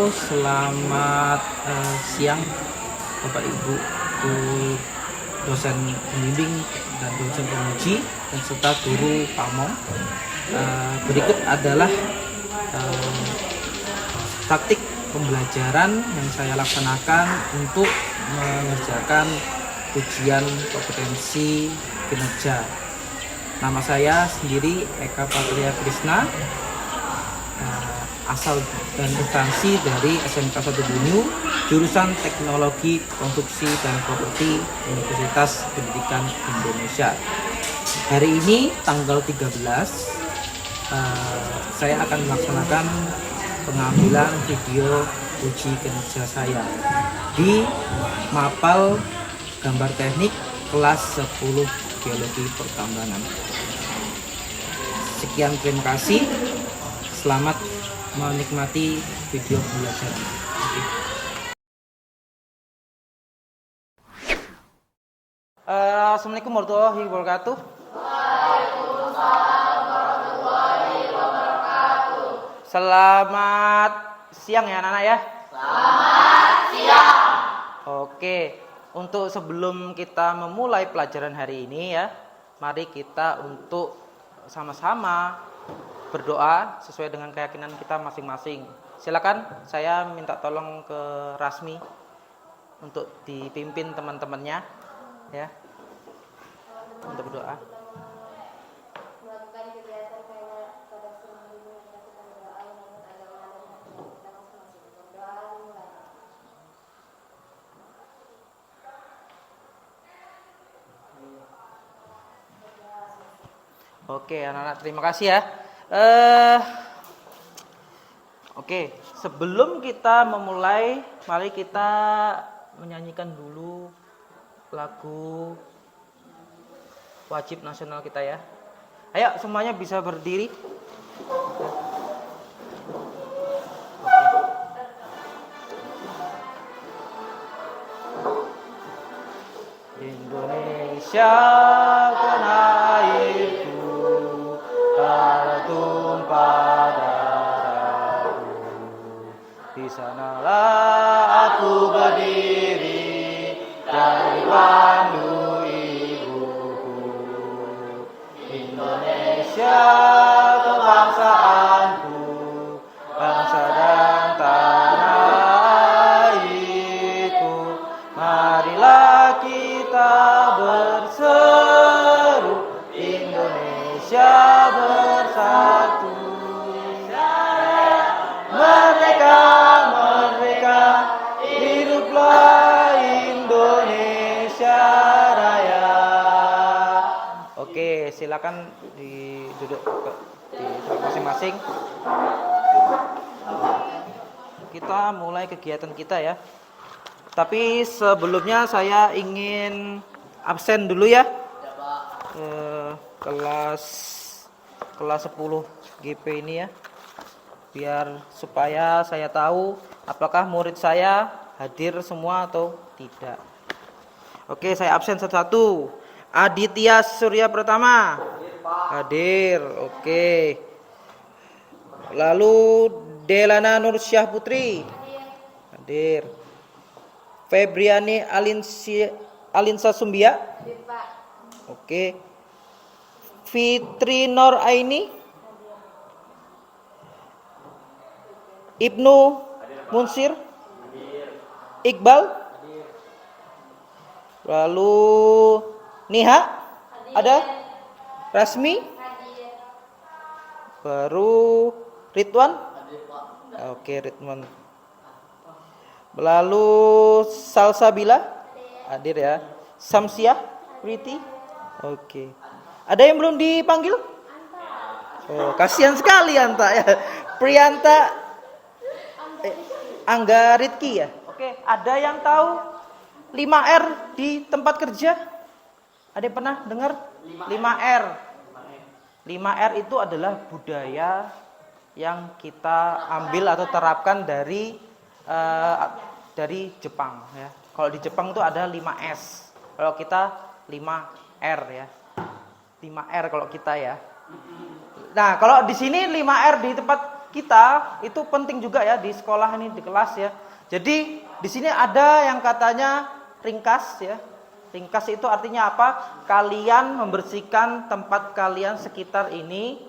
Selamat siang Bapak Ibu, dosen pembimbing dan dosen penguji dan serta guru PAMOM. Berikut adalah taktik pembelajaran yang saya laksanakan untuk mengerjakan ujian kompetensi kinerja. Nama saya sendiri Eka Patria Krisna, asal dan instansi dari SMK 1 Bunyu, jurusan Teknologi Konstruksi dan Properti Universitas Pendidikan Indonesia. Hari ini tanggal 13, saya akan melaksanakan pengambilan video uji kinerja saya di mapel gambar teknik kelas 10 Geologi Pertambangan. Sekian, terima kasih. Selamat menikmati video pembelajaran. Assalamualaikum warahmatullahi wabarakatuh. Waalaikumsalam warahmatullahi wabarakatuh. Selamat siang ya anak-anak ya. Selamat siang. Oke, untuk sebelum kita memulai pelajaran hari ini ya, mari kita untuk sama-sama berdoa sesuai dengan keyakinan kita masing-masing. Silakan, saya minta tolong ke Rasmi untuk dipimpin teman-temannya ya untuk berdoa. Oke anak-anak, terima kasih ya. Oke, sebelum kita memulai, mari kita menyanyikan dulu lagu wajib nasional kita ya. Ayo semuanya bisa berdiri. Indonesia tanah airku, tanah tumpah darahku, di sanalah aku berdiri dari pandu ibuku. Indonesia kebangsaanku, bangsa dan tanah airku. Marilah kita berseru, Indonesia bersatu. Merdeka, merdeka, hiduplah Indonesia Raya. Oke, silakan duduk di tempat masing-masing. Kita mulai kegiatan kita ya. Tapi sebelumnya saya ingin absen dulu ya. Kelas 10 GP ini ya. Biar supaya saya tahu apakah murid saya hadir semua atau tidak. Oke, saya absen satu-satu. Aditya Surya Pratama hadir. Oke. Lalu Delana Nur Syah Putri hadir. Febriani Alinsa Sumbia. Oke. Fitri Nur Aini. Ibnu Munsir. Iqbal. Lalu Niha. Ada? Rasmi. Baru Ridwan. Oke, Ridwan. Lalu Salsabila hadir ya. Samsiah Priti. Oke. Ada yang belum dipanggil? Oh, kasihan sekali Anta ya. Prianta Angga Ritki ya. Oke, ada yang tahu 5R di tempat kerja? Ada yang pernah dengar 5R? 5R itu adalah budaya yang kita ambil atau terapkan dari Jepang ya. Kalau di Jepang itu ada 5S. Kalau kita 5R ya. 5R kalau kita ya. Nah, kalau di sini 5R di tempat kita itu penting juga ya di sekolah ini, di kelas ya. Jadi di sini ada yang katanya ringkas ya. Ringkas itu artinya apa? Kalian membersihkan tempat kalian sekitar ini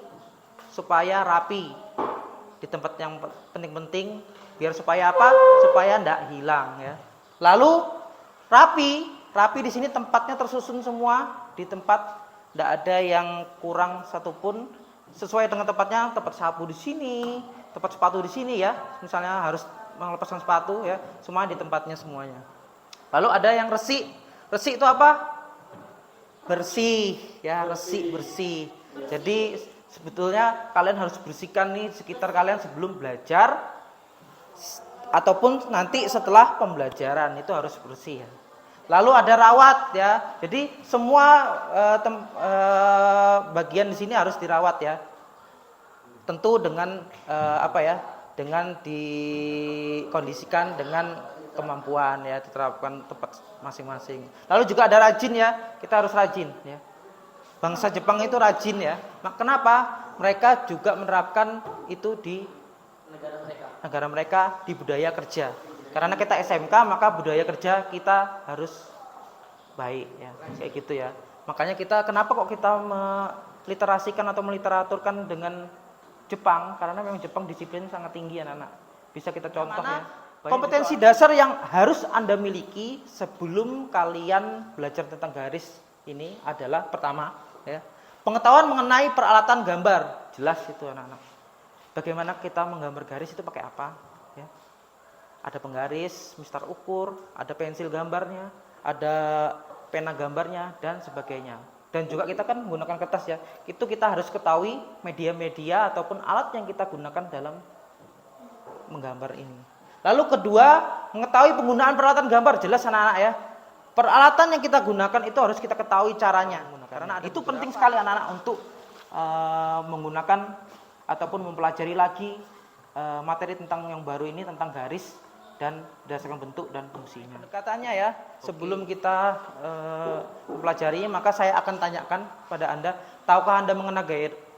supaya rapi. Di tempat yang penting-penting biar supaya apa? Supaya enggak hilang ya. Lalu rapi di sini tempatnya tersusun semua, di tempat enggak ada yang kurang satupun, sesuai dengan tempatnya, tempat sapu di sini, tempat sepatu di sini ya. Misalnya harus melepaskan sepatu ya, semua di tempatnya semuanya. Lalu ada yang resik. Resik itu apa? Bersih ya, resik bersih. Jadi sebetulnya kalian harus bersihkan nih sekitar kalian sebelum belajar ataupun nanti setelah pembelajaran itu harus bersih ya. Lalu ada rawat ya. Jadi semua bagian di sini harus dirawat ya. Tentu dengan apa ya? Dengan dikondisikan dengan kemampuan ya, diterapkan tempat masing-masing. Lalu juga ada rajin ya. Kita harus rajin ya. Bangsa Jepang itu rajin ya. Kenapa? Mereka juga menerapkan itu di negara mereka di budaya kerja. Karena kita SMK maka budaya kerja kita harus baik ya, kayak gitu ya. Makanya kita kenapa kok kita meliterasikan atau meliteraturkan dengan Jepang? Karena memang Jepang disiplin sangat tinggi anak-anak. Bisa kita contoh ya. Kompetensi dasar yang harus Anda miliki sebelum kalian belajar tentang garis ini adalah pertama ya, pengetahuan mengenai peralatan gambar. Jelas itu anak-anak. Bagaimana kita menggambar garis itu pakai apa ya? Ada penggaris, mister ukur, ada pensil gambarnya, ada pena gambarnya dan sebagainya. Dan juga kita kan menggunakan kertas ya. Itu kita harus ketahui media-media ataupun alat yang kita gunakan dalam menggambar ini. Lalu kedua, mengetahui penggunaan peralatan gambar. Jelas anak-anak ya. Peralatan yang kita gunakan itu harus kita ketahui caranya. Karena itu penting sekali anak-anak untuk menggunakan ataupun mempelajari lagi materi tentang yang baru ini, tentang garis dan berdasarkan bentuk dan fungsinya. Pendekatannya ya, sebelum kita mempelajari, maka saya akan tanyakan pada Anda, tahukah Anda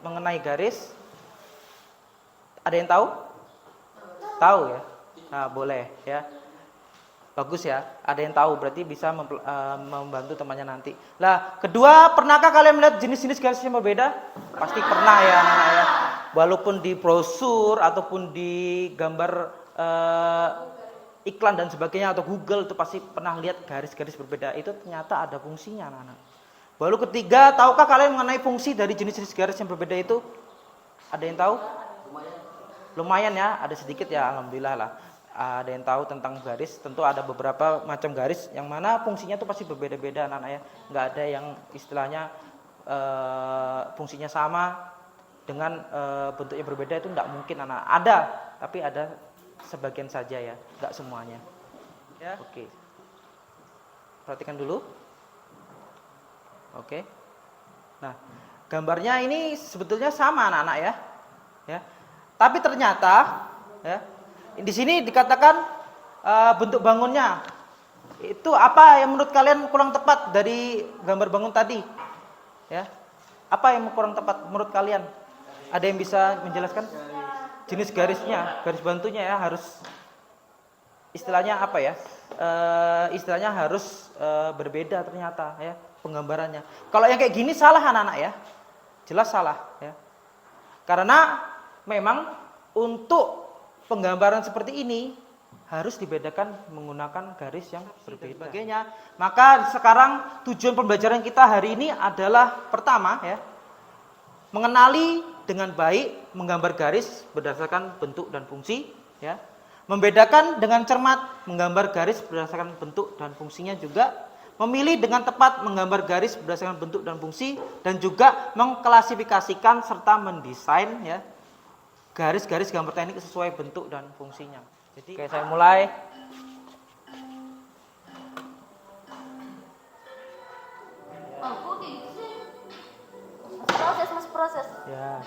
mengenai garis? Ada yang tahu? Tahu ya? Nah, boleh ya. Bagus ya, ada yang tahu, berarti bisa membantu temannya nanti. Lah, kedua, pernahkah kalian melihat jenis-jenis garis yang berbeda? Pasti pernah ya anak-anak ya. Walaupun di brosur ataupun di gambar iklan dan sebagainya atau Google itu pasti pernah lihat garis-garis berbeda. Itu ternyata ada fungsinya anak-anak. Lalu ketiga, tahukah kalian mengenai fungsi dari jenis-jenis garis yang berbeda itu? Ada yang tahu? Lumayan ya, ada sedikit ya, alhamdulillah lah. Ada yang tahu tentang garis. Tentu ada beberapa macam garis yang mana fungsinya itu pasti berbeda-beda anak-anak ya. Nggak ada yang istilahnya fungsinya sama dengan bentuknya berbeda, itu nggak mungkin anak. Ada, tapi ada sebagian saja ya, nggak semuanya. Ya, oke. Perhatikan dulu. Oke. Nah, gambarnya ini sebetulnya sama anak-anak ya. Ya. Tapi ternyata ya, di sini dikatakan bentuk bangunnya. Itu apa yang menurut kalian kurang tepat dari gambar bangun tadi? Ya. Apa yang kurang tepat menurut kalian? Ada yang bisa menjelaskan? Jenis garisnya, garis bantunya ya harus istilahnya apa ya? Istilahnya harus berbeda ternyata ya penggambarannya. Kalau yang kayak gini salah anak-anak ya. Jelas salah ya. Karena memang untuk penggambaran seperti ini harus dibedakan menggunakan garis yang berbeda. Sebagainya. Maka sekarang tujuan pembelajaran kita hari ini adalah pertama ya, mengenali dengan baik menggambar garis berdasarkan bentuk dan fungsi ya. Membedakan dengan cermat menggambar garis berdasarkan bentuk dan fungsinya juga. Memilih dengan tepat menggambar garis berdasarkan bentuk dan fungsi, dan juga mengklasifikasikan serta mendesain ya garis-garis gambar teknik sesuai bentuk dan fungsinya. Jadi, oke, saya mulai. Masih proses. Ya.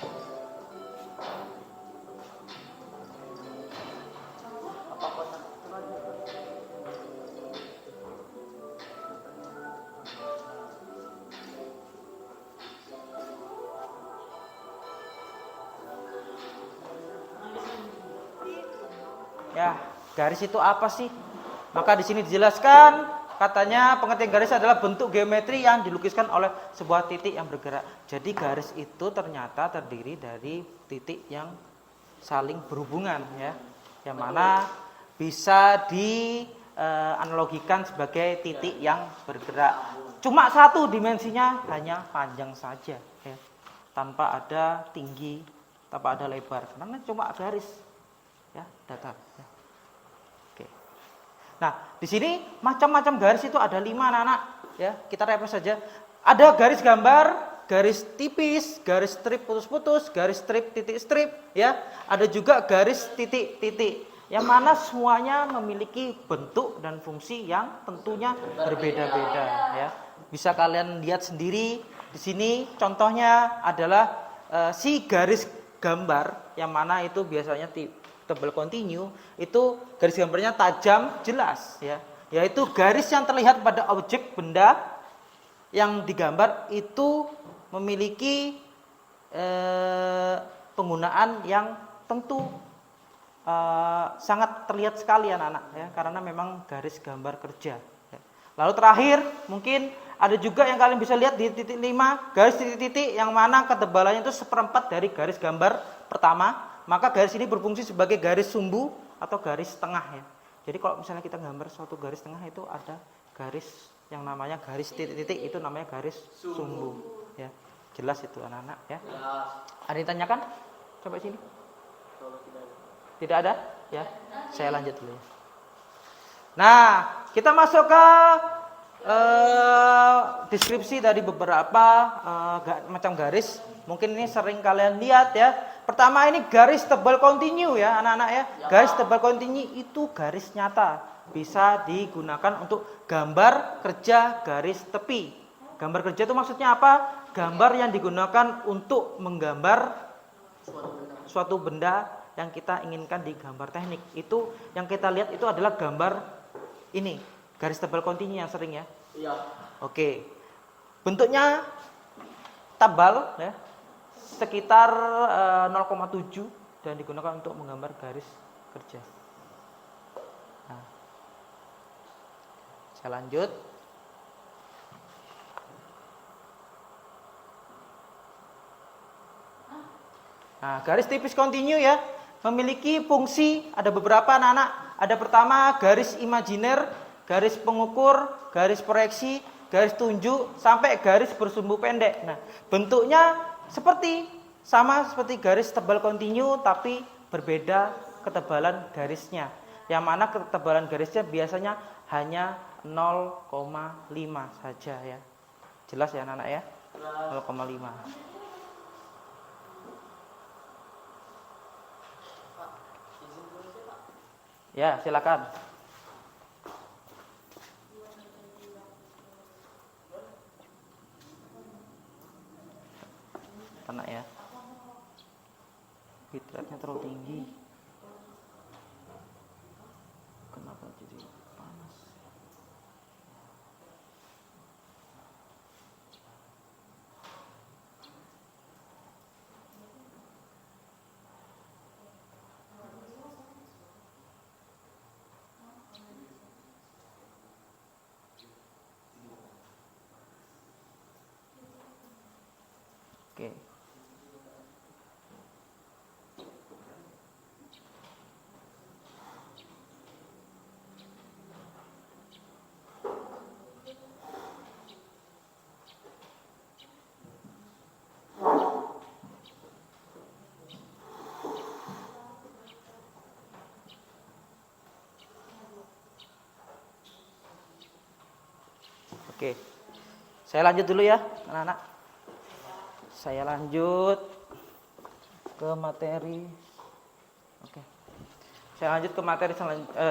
Ya, garis itu apa sih? Maka di sini dijelaskan, katanya pengertian garis adalah bentuk geometri yang dilukiskan oleh sebuah titik yang bergerak. Jadi garis itu ternyata terdiri dari titik yang saling berhubungan ya. Yang mana bisa dianalogikan sebagai titik yang bergerak. Cuma satu dimensinya, hanya panjang saja ya. Tanpa ada tinggi, tanpa ada lebar. Karena cuma garis ya, datar ya. Nah, di sini macam-macam garis itu ada 5 anak-anak ya. Kita refresh saja. Ada garis gambar, garis tipis, garis strip putus-putus, garis strip titik strip ya. Ada juga garis titik-titik. Yang mana semuanya memiliki bentuk dan fungsi yang tentunya berbeda-beda ya. Bisa kalian lihat sendiri di sini contohnya adalah si garis gambar yang mana itu biasanya tebal kontinu, itu garis gambarnya tajam jelas ya, yaitu garis yang terlihat pada objek benda yang digambar itu memiliki penggunaan yang tentu sangat terlihat sekali anak-anak ya, karena memang garis gambar kerja ya. Lalu terakhir mungkin ada juga yang kalian bisa lihat di titik 5, garis titik-titik yang mana ketebalannya itu 1/4 dari garis gambar pertama. Maka garis ini berfungsi sebagai garis sumbu atau garis tengah ya. Jadi kalau misalnya kita gambar suatu garis tengah itu ada garis yang namanya garis titik-titik, itu namanya garis sumbu ya. Jelas itu anak-anak ya. Ada yang ditanyakan? Coba sini. Tidak ada? Ya. Saya lanjut dulu ya. Nah, kita masuk ke deskripsi dari beberapa macam garis. Mungkin ini sering kalian lihat ya. Pertama ini garis tebal kontinu ya anak-anak ya. Garis tebal kontinu itu garis nyata. Bisa digunakan untuk gambar kerja garis tepi. Gambar kerja itu maksudnya apa? Gambar yang digunakan untuk menggambar suatu benda yang kita inginkan di gambar teknik. Itu yang kita lihat itu adalah gambar ini. Garis tebal kontinu yang sering ya. Iya. Oke. Bentuknya tebal ya. Sekitar 0,7 dan digunakan untuk menggambar garis kerja. Nah, saya lanjut. Nah, garis tipis kontinu ya, memiliki fungsi ada beberapa anak-anak. Ada pertama garis imajiner, garis pengukur, garis proyeksi, garis tunjuk, sampai garis bersumbu pendek. Nah, bentuknya sama seperti garis tebal kontinu, tapi berbeda ketebalan garisnya. Yang mana ketebalan garisnya biasanya hanya 0,5 saja ya. Jelas ya anak-anak ya? 0,5. Ya, silakan. Anak ya, bitrate-nya terlalu tinggi. Kenapa jadi panas? Oke. Oke, saya lanjut dulu ya anak-anak. Saya lanjut ke materi. Oke, saya lanjut ke materi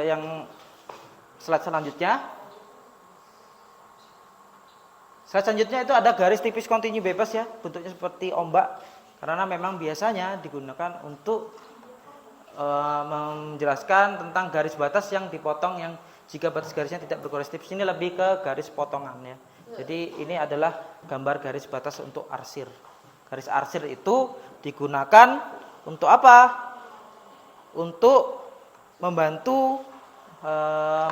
yang slide selanjutnya. Slide selanjutnya itu ada garis tipis kontinu bebas ya, bentuknya seperti ombak. Karena memang biasanya digunakan untuk menjelaskan tentang garis batas yang dipotong, yang jika batas garisnya tidak bergaris tipis. Ini lebih ke garis potongan ya. Jadi ini adalah gambar garis batas untuk arsir. Garis arsir itu digunakan untuk apa? Untuk membantu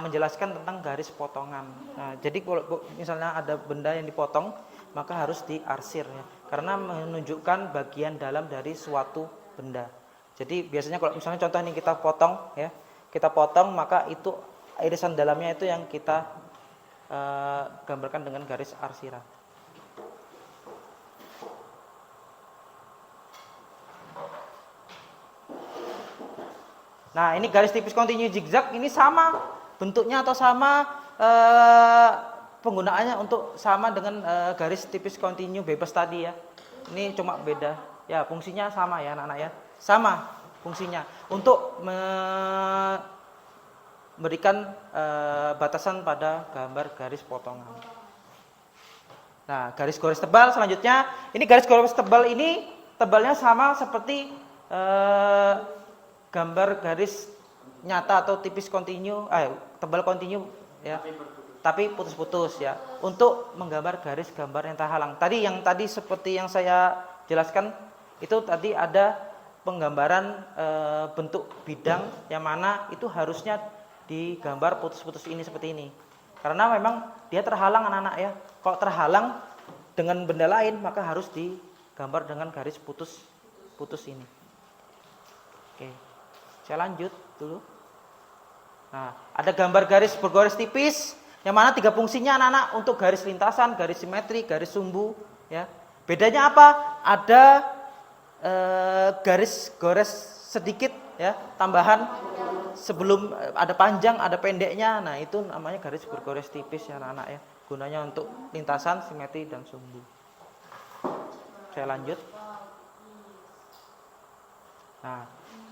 menjelaskan tentang garis potongan. Nah, jadi kalau misalnya ada benda yang dipotong, maka harus diarsir ya, karena menunjukkan bagian dalam dari suatu benda. Jadi biasanya kalau misalnya contoh ini kita potong ya, kita potong, maka itu irisan dalamnya itu yang kita gambarkan dengan garis arsiran. Nah, ini garis tipis kontinu zigzag ini sama bentuknya atau sama penggunaannya untuk sama dengan garis tipis kontinu bebas tadi ya. Ini cuma beda. Ya, fungsinya sama ya anak-anak ya. Sama fungsinya untuk memberikan batasan pada gambar garis potongan. Nah, garis-garis tebal selanjutnya, ini garis-garis tebal ini tebalnya sama seperti gambar garis nyata atau tipis kontinu, tebal kontinu ya, tapi putus-putus ya, untuk menggambar garis gambar yang terhalang. Tadi seperti yang saya jelaskan itu tadi ada penggambaran bentuk bidang yang mana itu harusnya digambar putus-putus ini seperti ini, karena memang dia terhalang anak-anak ya. Kalau terhalang dengan benda lain maka harus digambar dengan garis putus ini. Oke. Saya lanjut dulu. Nah, ada gambar garis bergaris tipis yang mana 3 fungsinya anak-anak untuk garis lintasan, garis simetri, garis sumbu ya. Bedanya apa? Ada garis gores sedikit ya, tambahan sebelum ada panjang, ada pendeknya. Nah, itu namanya garis bergaris tipis ya anak-anak ya. Gunanya untuk lintasan, simetri dan sumbu. Saya lanjut. Nah,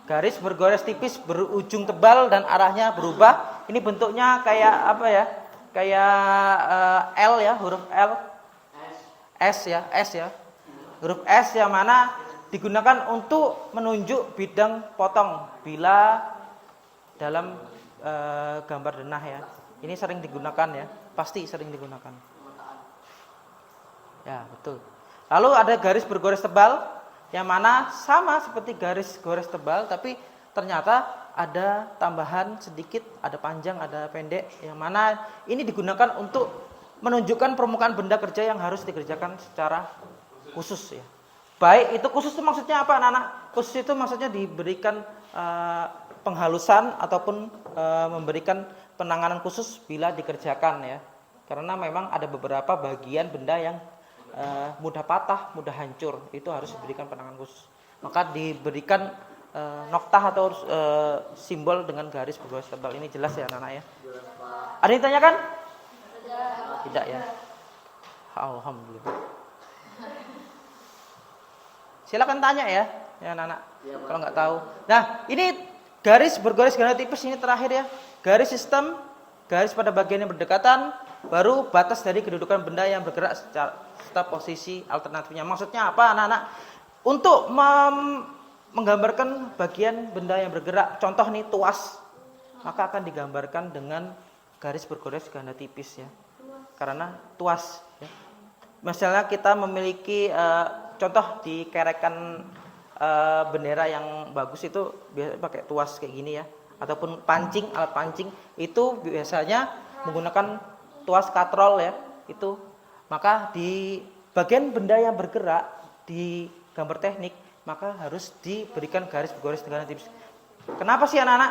garis bergores tipis berujung tebal dan arahnya berubah. Ini bentuknya kayak apa ya? Kayak L ya, huruf L. S ya. Huruf S yang mana digunakan untuk menunjuk bidang potong bila dalam gambar denah ya. Ini sering digunakan ya, pasti sering digunakan. Ya, betul. Lalu ada garis bergores tebal yang mana sama seperti garis gores tebal, tapi ternyata ada tambahan sedikit, ada panjang, ada pendek, yang mana ini digunakan untuk menunjukkan permukaan benda kerja yang harus dikerjakan secara khusus ya. Baik, itu khusus itu maksudnya apa anak-anak? Khusus itu maksudnya diberikan penghalusan ataupun memberikan penanganan khusus bila dikerjakan ya. Karena memang ada beberapa bagian benda yang mudah patah, mudah hancur, itu harus diberikan penanganan khusus. Maka diberikan noktah atau simbol dengan garis bergaris tebal. Ini jelas ya anak-anak ya. Ada yang ditanyakan? Tidak ya. Alhamdulillah. Silakan tanya ya anak-anak. Kalau nggak tahu. Nah, ini garis bergaris ganda tipis ini terakhir ya. Garis sistem, garis pada bagian yang berdekatan, baru batas dari kedudukan benda yang bergerak serta posisi alternatifnya. Maksudnya apa anak-anak? Untuk menggambarkan bagian benda yang bergerak, contoh nih tuas, maka akan digambarkan dengan garis bergaris ganda tipis ya. Karena tuas ya. Misalnya kita memiliki contoh di kerekan bendera yang bagus itu biasanya pakai tuas kayak gini ya, ataupun pancing, alat pancing itu biasanya menggunakan tuas katrol ya itu. Maka di bagian benda yang bergerak di gambar teknik maka harus diberikan garis bergaris ganda tipis. Kenapa sih anak-anak?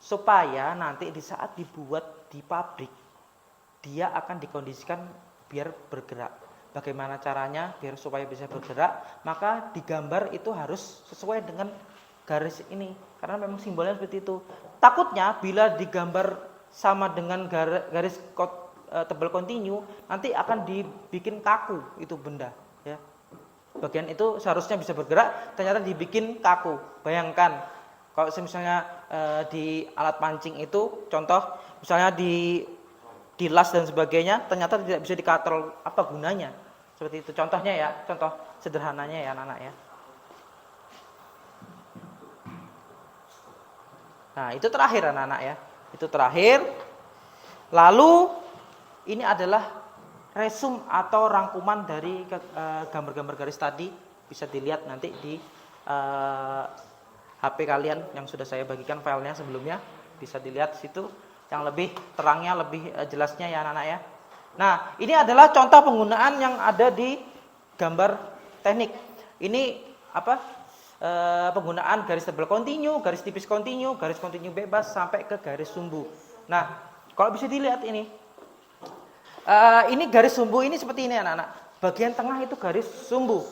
Supaya nanti di saat dibuat di pabrik dia akan dikondisikan biar bergerak. Bagaimana caranya biar supaya bisa bergerak? Maka digambar itu harus sesuai dengan garis ini, karena memang simbolnya seperti itu. Takutnya bila digambar sama dengan garis tebal kontinu, nanti akan dibikin kaku itu benda ya. Bagian itu seharusnya bisa bergerak, ternyata dibikin kaku. Bayangkan kalau misalnya di alat pancing itu contoh misalnya di las dan sebagainya ternyata tidak bisa dikatrol, apa gunanya? Seperti itu contohnya ya, contoh sederhananya ya anak-anak ya. Nah, itu terakhir anak-anak ya. Itu terakhir. Lalu ini adalah resum atau rangkuman dari gambar-gambar garis tadi, bisa dilihat nanti di HP kalian yang sudah saya bagikan filenya sebelumnya, bisa dilihat situ yang lebih terangnya, lebih jelasnya ya anak-anak ya. Nah, ini adalah contoh penggunaan yang ada di gambar teknik. Ini penggunaan garis tebal kontinu, garis tipis kontinu, garis kontinu bebas sampai ke garis sumbu. Nah, kalau bisa dilihat ini garis sumbu ini seperti ini anak-anak. Bagian tengah itu garis sumbu.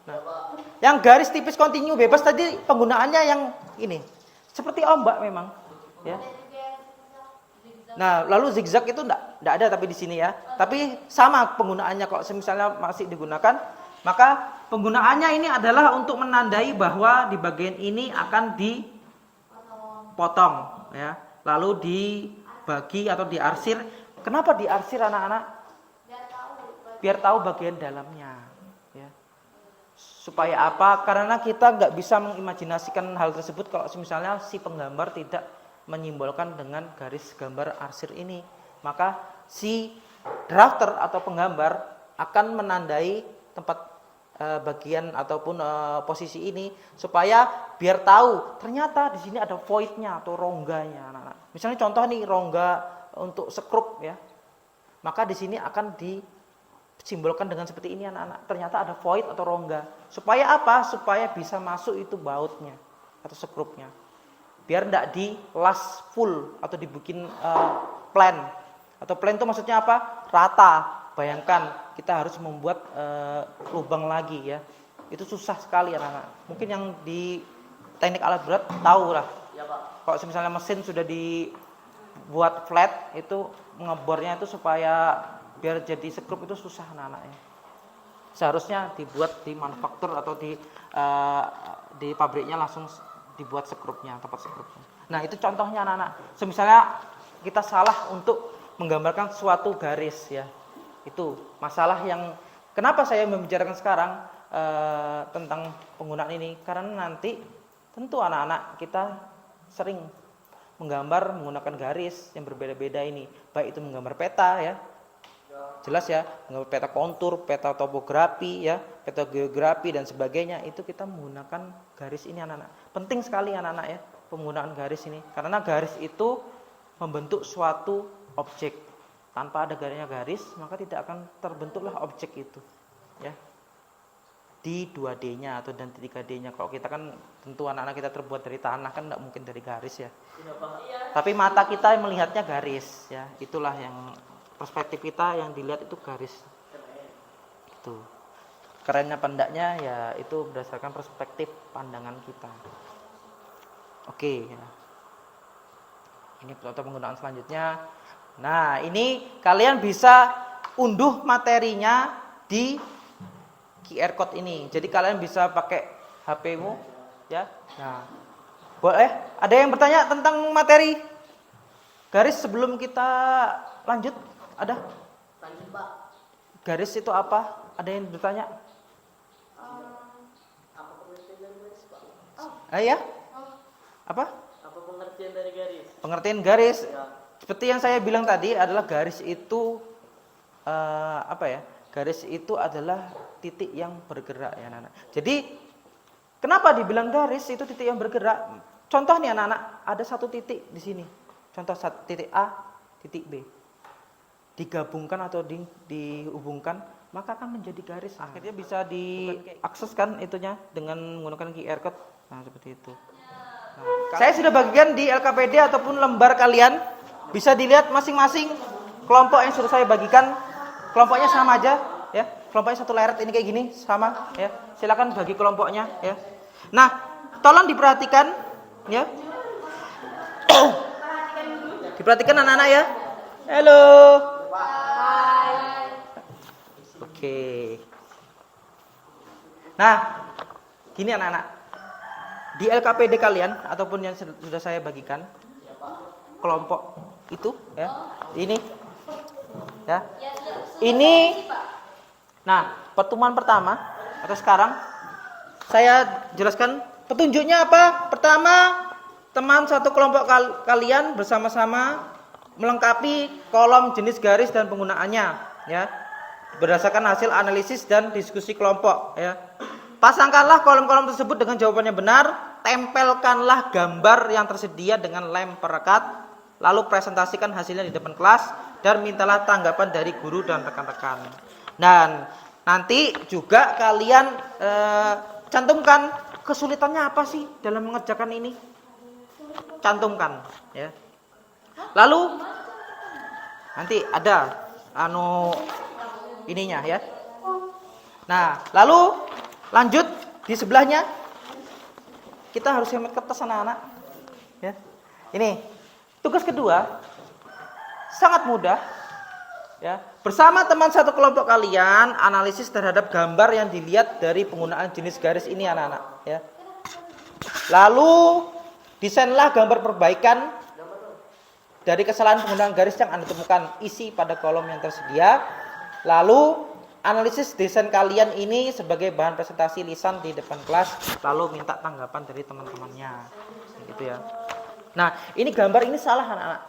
Nah, yang garis tipis kontinu bebas tadi penggunaannya yang ini. Seperti ombak memang, ya. Nah, lalu zigzag itu enggak ada tapi di sini ya. Tapi sama penggunaannya kalau misalnya masih digunakan, maka penggunaannya ini adalah untuk menandai bahwa di bagian ini akan dipotong ya. Lalu dibagi atau diarsir. Kenapa diarsir anak-anak? Biar tahu bagian dalamnya ya. Supaya apa? Karena kita nggak bisa mengimajinasikan hal tersebut kalau misalnya si penggambar tidak menyimbolkan dengan garis gambar arsir ini. Maka si drafter atau penggambar akan menandai tempat bagian ataupun posisi ini supaya biar tahu ternyata di sini ada voidnya atau rongganya anak-anak. Misalnya contoh nih rongga untuk skrup ya. Maka di sini akan disimbolkan dengan seperti ini anak-anak. Ternyata ada void atau rongga. Supaya apa? Supaya bisa masuk itu bautnya atau skrupnya. Biar tidak dilas full atau dibikin plan. Atau plan itu maksudnya apa? Rata. Bayangkan kita harus membuat lubang lagi ya. Itu susah sekali anak-anak. Mungkin yang di teknik alat berat tahu lah. Ya, Pak. Kalau misalnya mesin sudah dibuat flat, itu ngebornya itu supaya biar jadi skrup itu susah anak-anak ya. Seharusnya dibuat di manufaktur atau di pabriknya langsung dibuat skrupnya, tempat skrupnya. Nah, itu contohnya anak-anak. Misalnya kita salah untuk menggambarkan suatu garis ya. Itu masalah yang kenapa saya membicarakan sekarang tentang penggunaan ini, karena nanti tentu anak-anak kita sering menggambar menggunakan garis yang berbeda-beda ini, baik itu menggambar peta ya. Jelas ya, menggambar peta kontur, peta topografi ya, peta geografi dan sebagainya, itu kita menggunakan garis ini anak-anak. Penting sekali anak-anak ya, penggunaan garis ini. Karena garis itu membentuk suatu objek. Tanpa ada garis, maka tidak akan terbentuklah objek itu. Ya. Di 2D-nya atau dan 3D-nya. Kalau kita kan tentu anak-anak kita terbuat dari tanah kan tidak mungkin dari garis ya. Tapi mata kita melihatnya garis ya. Itulah yang perspektif kita yang dilihat itu garis. Itu. Kerennya pendaknya ya itu berdasarkan perspektif pandangan kita. Oke ya. Ini contoh penggunaan selanjutnya. Nah, ini kalian bisa unduh materinya di QR code ini. Jadi kalian bisa pakai HP-mu ya. Nah, boleh. Ada yang bertanya tentang materi garis sebelum kita lanjut? Ada? Lanjut, Pak. Garis itu apa? Ada yang bertanya? Apa pengertian dari garis, Pak? Ya? Apa? Apa pengertian dari garis? Pengertian garis. Ya. Seperti yang saya bilang tadi adalah garis itu Garis itu adalah titik yang bergerak ya anak-anak. Jadi kenapa dibilang garis itu titik yang bergerak? Contoh nih anak-anak, ada satu titik di sini. Contoh titik A, titik B. Digabungkan atau dihubungkan, maka akan menjadi garis. Akhirnya bisa diakses kan itunya dengan menggunakan QR code. Nah, seperti itu. Nah, saya sudah bagikan di LKPD ataupun lembar kalian. Bisa dilihat masing-masing kelompok yang sudah saya bagikan. Kelompoknya sama aja ya. Kelompoknya satu leret ini kayak gini sama ya. Silakan bagi kelompoknya ya. Nah, tolong diperhatikan ya. Diperhatikan anak-anak ya. Halo. Oke. Nah, gini anak-anak. Di LKPD kalian ataupun yang sudah saya bagikan, kelompok itu ya. Ini ya. Ini nah, pertemuan pertama atau sekarang saya jelaskan petunjuknya apa? Pertama, teman satu kelompok kalian bersama-sama melengkapi kolom jenis garis dan penggunaannya ya. Berdasarkan hasil analisis dan diskusi kelompok ya. Pasangkanlah kolom-kolom tersebut dengan jawabannya benar tempelkanlah gambar yang tersedia dengan lem perekat, lalu presentasikan hasilnya di depan kelas dan mintalah tanggapan dari guru dan rekan-rekan. Dan nanti juga kalian cantumkan kesulitannya apa sih dalam mengerjakan ini. Cantumkan ya. Lalu nanti ada ininya ya. Nah, lalu lanjut di sebelahnya kita harus hemat kertas anak-anak. Ya. Ini tugas kedua sangat mudah. Ya. Bersama teman satu kelompok kalian analisis terhadap gambar yang dilihat dari penggunaan jenis garis ini anak-anak. Ya. Lalu desainlah gambar perbaikan dari kesalahan penggunaan garis yang Anda temukan, isi pada kolom yang tersedia. Lalu analisis desain kalian ini sebagai bahan presentasi lisan di depan kelas, lalu minta tanggapan dari teman-temannya. Gitu ya. Nah, ini gambar ini salah anak-anak.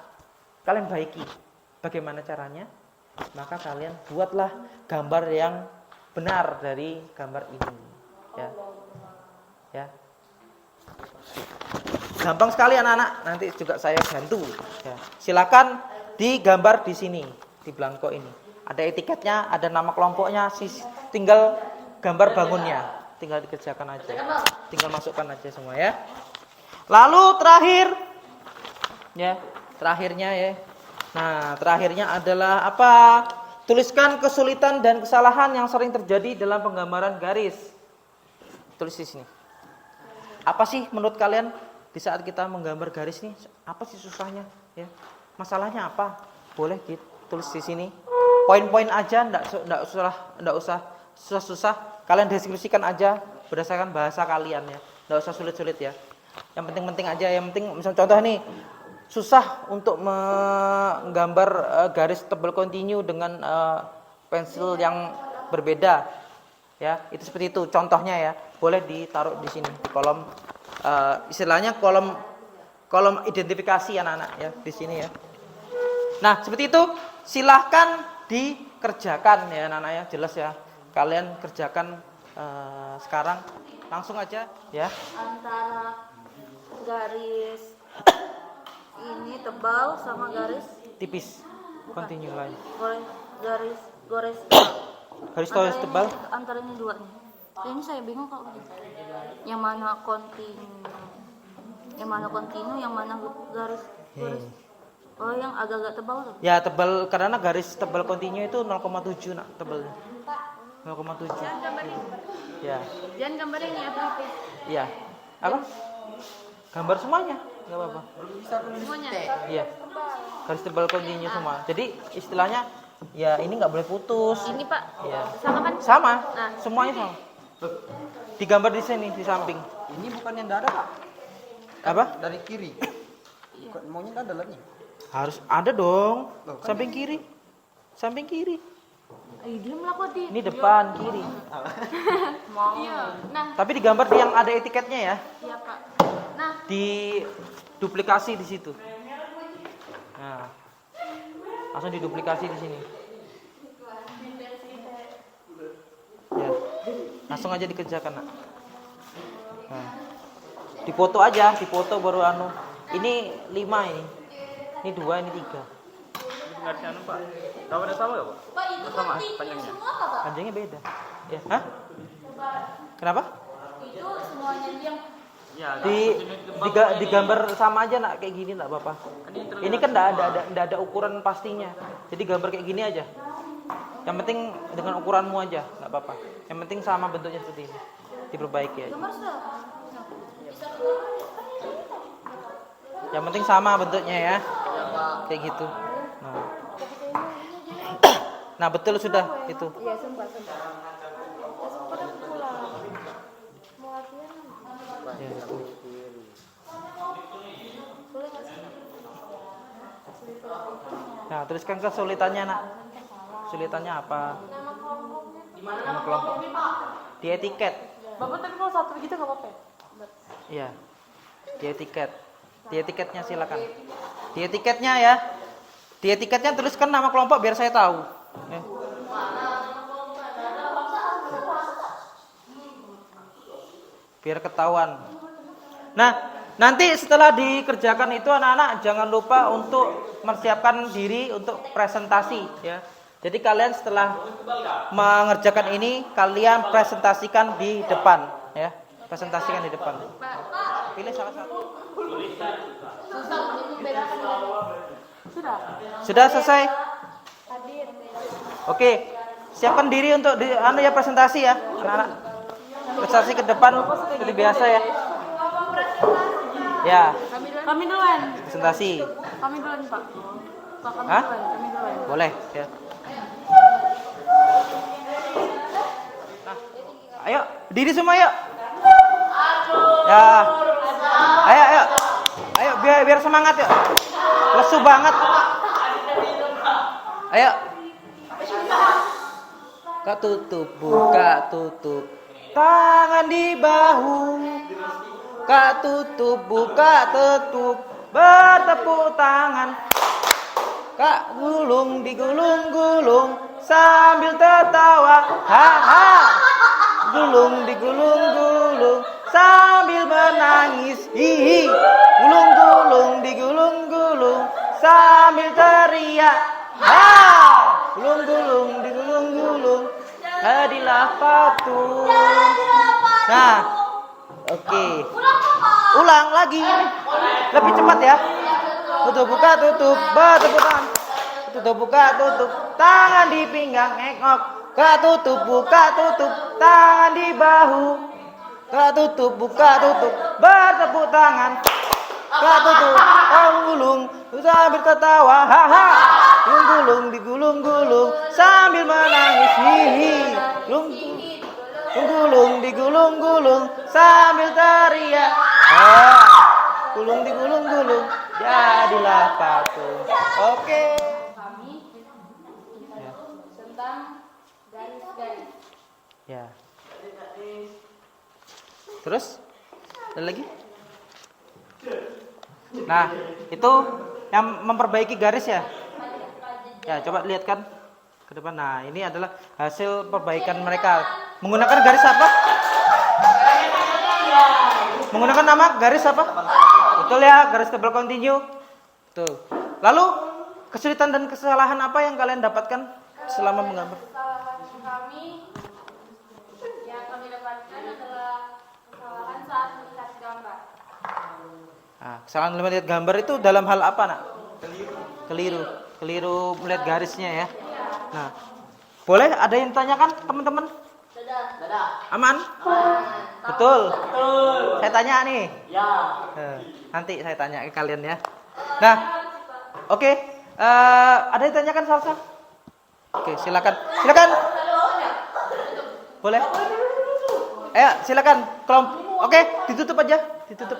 Kalian baiki. Bagaimana caranya? Maka kalian buatlah gambar yang benar dari gambar ini. Ya. Ya. Gampang sekali anak-anak, nanti juga saya bantu. Ya. Silakan digambar di sini, di belangko ini. Ada etiketnya, ada nama kelompoknya, tinggal gambar bangunnya, tinggal dikerjakan aja, tinggal masukkan aja semua ya. Lalu terakhirnya ya. Nah, terakhirnya adalah apa? Tuliskan kesulitan dan kesalahan yang sering terjadi dalam penggambaran garis. Tulis di sini. Apa sih menurut kalian di saat kita menggambar garis nih? Apa sih susahnya? Ya, masalahnya apa? Boleh ditulis di sini. Poin-poin aja, enggak usah susah-susah. Kalian deskripsikan aja berdasarkan bahasa kalian ya. Enggak usah sulit-sulit ya. Yang penting-penting aja, yang penting misal contoh nih, susah untuk menggambar garis tebal kontinu dengan pensil yang berbeda. Ya, itu seperti itu contohnya ya. Boleh ditaruh di sini di kolom istilahnya kolom identifikasi anak-anak ya di sini ya. Nah, seperti itu silahkan dikerjakan ya anak-anak ya, jelas ya. Kalian kerjakan sekarang langsung aja ya. Antara garis ini tebal sama garis Tipis. Continue lagi. garis Garis tebal. antara ini dua nih. Ini saya bingung kalau gitu. Yang mana kontinu? Yang mana garis? Oh, yang agak-agak tebal tuh. Ya, tebal karena garis tebal kontinu itu 0,7 nak tebalnya. 0,7. Ya. Jangan gambarin ya, tapi Iya. Apa? Gambar semuanya, enggak apa-apa. semuanya. Iya. Garis tebal kontinu semua. Jadi istilahnya ya ini nggak boleh putus. Ini Pak, Iya. sama kan? Sama. Nah. Semuanya sama. Digambar di sini di samping. Ini bukan yang dada, Pak. Apa? Dari kiri. Bukan maunya dada lagi. Harus ada dong. Loh, kan Samping kiri. Samping kiri. Dia melakukan di. Ini depan kiri. Mau. Iya. Nah, Tapi digambar di yang ada etiketnya ya. iya Pak. Nah, Di duplikasi di situ. Nah. Langsung diduplikasi di sini. Ya. Langsung aja dikerjakan, Nak. Nah. Dipoto aja, dipoto baru anu. Ini 5 ini. Ini 2, ini 3. Garisnya anu Pak, tawarnya sama nggak Pak? Pak itu Sama kontinu panjangnya. semua nggak, Pak? Panjangnya beda. Ya, hah? Kenapa? Itu semuanya yang Ya, Digambar sama aja nak kayak gini enggak apa-apa. Ini kan enggak ada ukuran pastinya. Jadi gambar kayak gini aja. Yang penting dengan ukuranmu aja, enggak apa-apa. Yang penting sama bentuknya seperti ini. Diperbaiki aja. gambar sudah. Yang penting sama bentuknya ya. Kayak gitu. Nah. Nah, betul sudah itu. Iya, sumpah. Ya, itu. Nah, tuliskan kesulitannya, Nak. Kesulitannya apa? Nama kelompok. Di etiket. Bapak tadi mau satu begitu nggak apa-apa? Iya. Di etiket. Di etiketnya silakan. Di etiketnya ya. Di etiketnya tuliskan nama kelompok biar saya tahu. Ya. Biar ketahuan. Nah, nanti setelah dikerjakan itu anak-anak jangan lupa untuk mempersiapkan diri untuk presentasi ya. Jadi kalian setelah mengerjakan ini kalian presentasikan di depan ya. Presentasikan di depan. Pilih salah satu. Susah untuk membedakan tadi. Sudah. Sudah selesai? Hadir. Oke. Siapkan diri untuk ya presentasi ya, anak-anak. Presentasi ke depan seperti biasa ya. Ya, Kami duluan. presentasi. Kami duluan, Pak. Pak, kami Hah? duluan. Kami duluan. Boleh ya. Nah, ayo berdiri semua yuk. Ya. Ayo. Ayo biar semangat yuk. Lesu banget. Ayo. Kak tutup, buka tutup. Tangan di bahu. Kak tutup, buka tutup. Bertepuk tangan. Kak gulung digulung-gulung sambil tertawa. Ha ha. Gulung digulung-gulung sambil menangis. Hihi. Gulung-gulung digulung-gulung sambil teriak. Ha. Gulung-gulung digulung-gulung. Jadilah patung. Nah, oke. Ulang lagi. Lebih cepat ya. Tutup buka tutup, bertepuk tangan. Tutup buka tutup, tangan di pinggang engok. Kak tutup buka tutup, tangan di bahu. Kak tutup buka tutup, bertepuk tangan. Kak tutup, gulung sambil tertawa. Haha. Gulung digulung-gulung sambil menangis. Hihi. Gulung digulung-gulung sambil teriak. Gulung digulung-gulung jadilah patung. Oke. Kami tentang garis-garis. Ya. Terus? Ada lagi? Nah, itu yang memperbaiki garis ya. Ya, coba lihat kan ke depan. Nah, ini adalah hasil perbaikan mereka. Menggunakan garis apa? Menggunakan nama garis apa? Betul ya, garis double continue. Betul. Lalu, kesulitan dan kesalahan apa yang kalian dapatkan selama menggambar? Kesalahan kami yang kami dapatkan adalah kesalahan saat melihat gambar. Nah, kesalahan melihat gambar itu dalam hal apa, Nak? Keliru melihat garisnya ya. Nah, boleh ada yang tanyakan teman-teman? Aman? Betul. Saya tanya nih. Ya. Nanti saya tanya ke kalian ya. Nah, oke. Ada yang tanyakan Salsa? Oke, silakan. Boleh? Ayo, silakan. Oke, ditutup aja. Ditutup.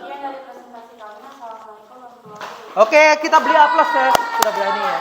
Oke, kita beli aplaus ya. Sudah berani ya.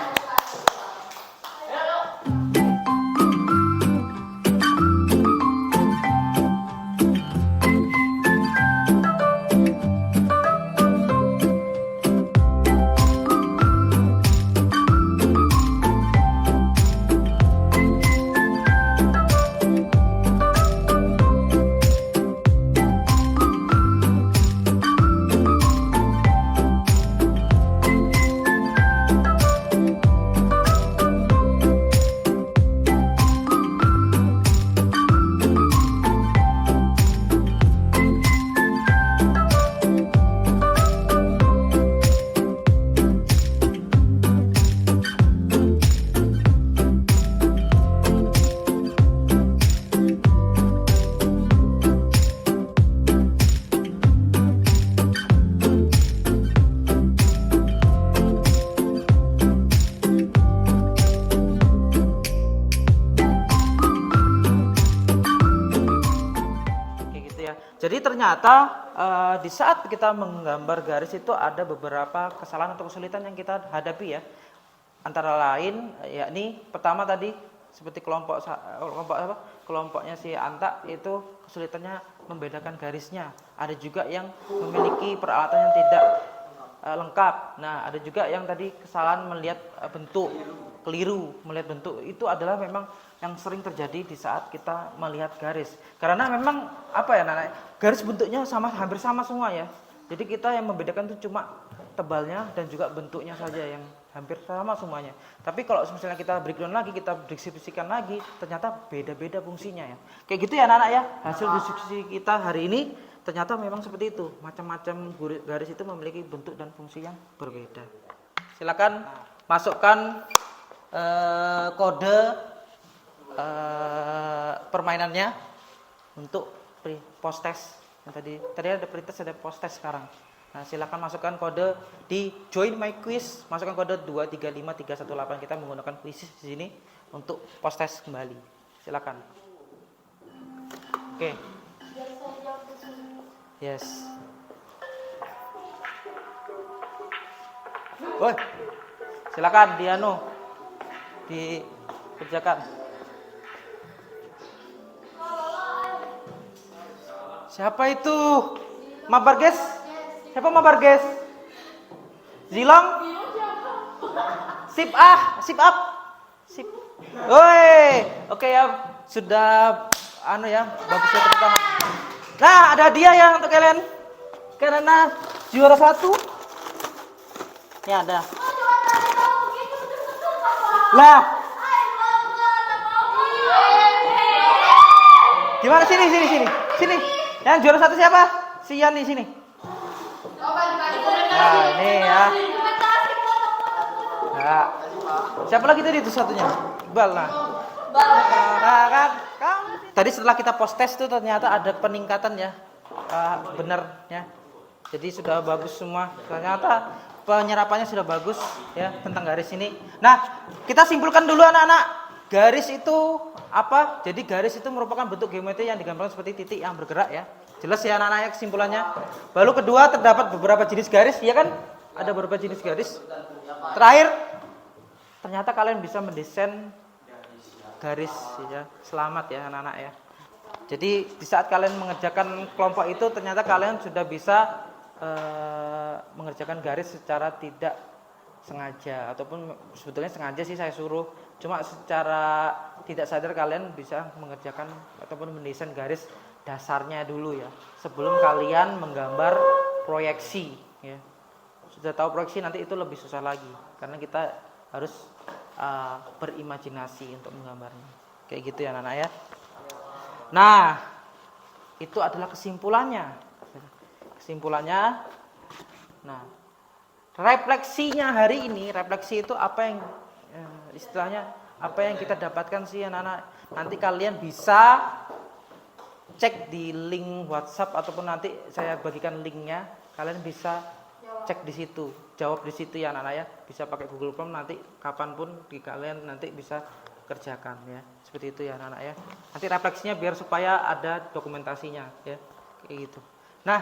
Jadi ternyata di saat kita menggambar garis itu ada beberapa kesalahan atau kesulitan yang kita hadapi ya. Antara lain yakni pertama tadi seperti kelompoknya si Anta itu kesulitannya membedakan garisnya. Ada juga yang memiliki peralatan yang tidak lengkap. Nah, ada juga yang tadi kesalahan melihat bentuk, keliru melihat bentuk. Itu adalah memang yang sering terjadi di saat kita melihat garis. Karena memang apa ya, Nana? Garis bentuknya hampir sama semua ya. Jadi kita yang membedakan itu cuma tebalnya dan juga bentuknya saja yang hampir sama semuanya. Tapi kalau misalnya kita breakdown lagi, kita diskusikan lagi, ternyata beda-beda fungsinya ya. Kayak gitu ya anak-anak ya. Hasil diskusi kita hari ini ternyata memang seperti itu. Macam-macam garis itu memiliki bentuk dan fungsi yang berbeda. Silakan masukkan kode permainannya untuk post test. Yang tadi ada pretest, ada post test sekarang. Nah, silakan masukkan kode di join my quiz, masukkan kode 235318. Kita menggunakan quiz di sini untuk post test kembali. Silakan. Oke. Biar saya jawab di sini. Yes. Woi. Silakan dikerjakan. Siapa itu? Mabar guys? Siapa mabar guys? Zilong? Sip up. Sip. Woi, oke ya, sudah bagus ya tepuk tangan. Nah, ada hadiah ya untuk kalian. Karena juara 1. Ya ada. Lah. Gimana sini. Yang juara 1 siapa? Si Yan di sini. Nah, ini ya. Nah, siapa lagi tadi itu satunya? Iqbal. Nah, kan. Tadi setelah kita post test itu ternyata ada peningkatan ya. Benar ya. Jadi sudah bagus semua. Ternyata penyerapannya sudah bagus ya tentang garis ini. Nah, kita simpulkan dulu anak-anak. Garis itu apa? Jadi garis itu merupakan bentuk geometri yang digambarkan seperti titik yang bergerak ya. Jelas ya anak-anak ya kesimpulannya. Lalu kedua, terdapat beberapa jenis garis, ya kan? Ada beberapa jenis garis. Terakhir, ternyata kalian bisa mendesain garis ya. Selamat ya anak-anak ya. Jadi di saat kalian mengerjakan kelompok itu ternyata kalian sudah bisa mengerjakan garis secara tidak sengaja, ataupun sebetulnya sengaja sih saya suruh, cuma secara tidak sadar kalian bisa mengerjakan ataupun mendesain garis dasarnya dulu ya, sebelum kalian menggambar proyeksi ya. Sudah tahu proyeksi nanti itu lebih susah lagi karena kita harus berimajinasi untuk menggambarnya. Kayak gitu ya anak-anak ya. Nah, itu adalah kesimpulannya. Nah, refleksinya hari ini, refleksi itu apa yang istilahnya apa yang kita dapatkan sih anak-anak. Nanti kalian bisa cek di link WhatsApp ataupun nanti saya bagikan linknya, kalian bisa cek di situ, jawab di situ ya anak-anak ya. Bisa pakai Google Form, nanti kapanpun di kalian nanti bisa kerjakan ya. Seperti itu ya anak-anak ya. Nanti refleksinya biar supaya ada dokumentasinya ya. Kayak gitu. Nah,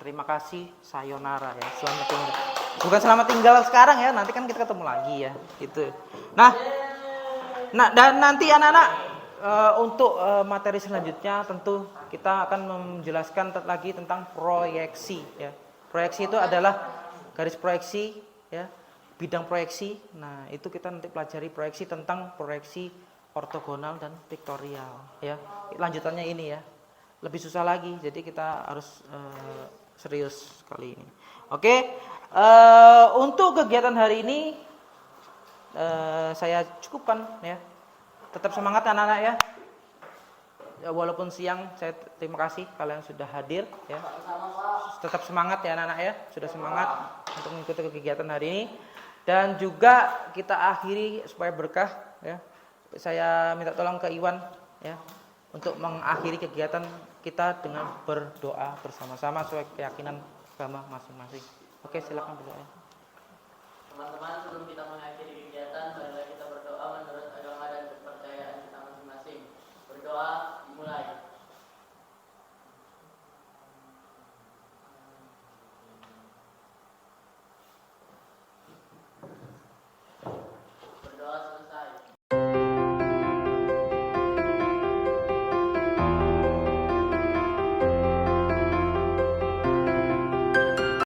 terima kasih, sayonara ya. Selamat tinggal. Bukan selamat tinggal sekarang ya, nanti kan kita ketemu lagi ya, gitu. Nah, dan nanti anak-anak untuk materi selanjutnya tentu kita akan menjelaskan lagi tentang proyeksi ya. Proyeksi itu adalah garis proyeksi ya, bidang proyeksi. Nah, itu kita nanti pelajari proyeksi tentang proyeksi ortogonal dan vektorial ya. Lanjutannya ini ya. Lebih susah lagi, jadi kita harus serius kali ini. Oke, untuk kegiatan hari ini saya cukupkan ya. Tetap semangat anak-anak ya. Walaupun siang, saya terima kasih kalian sudah hadir ya. Tetap semangat ya anak-anak ya, sudah semangat untuk mengikuti kegiatan hari ini. Dan juga kita akhiri supaya berkah ya. Saya minta tolong ke Iwan ya untuk mengakhiri kegiatan kita dengan berdoa bersama-sama sesuai keyakinan agama masing-masing. Oke, silakan berdoa. Teman-teman, sebelum kita mengakhiri kegiatan, marilah kita berdoa menurut agama dan kepercayaan kita masing-masing. Berdoa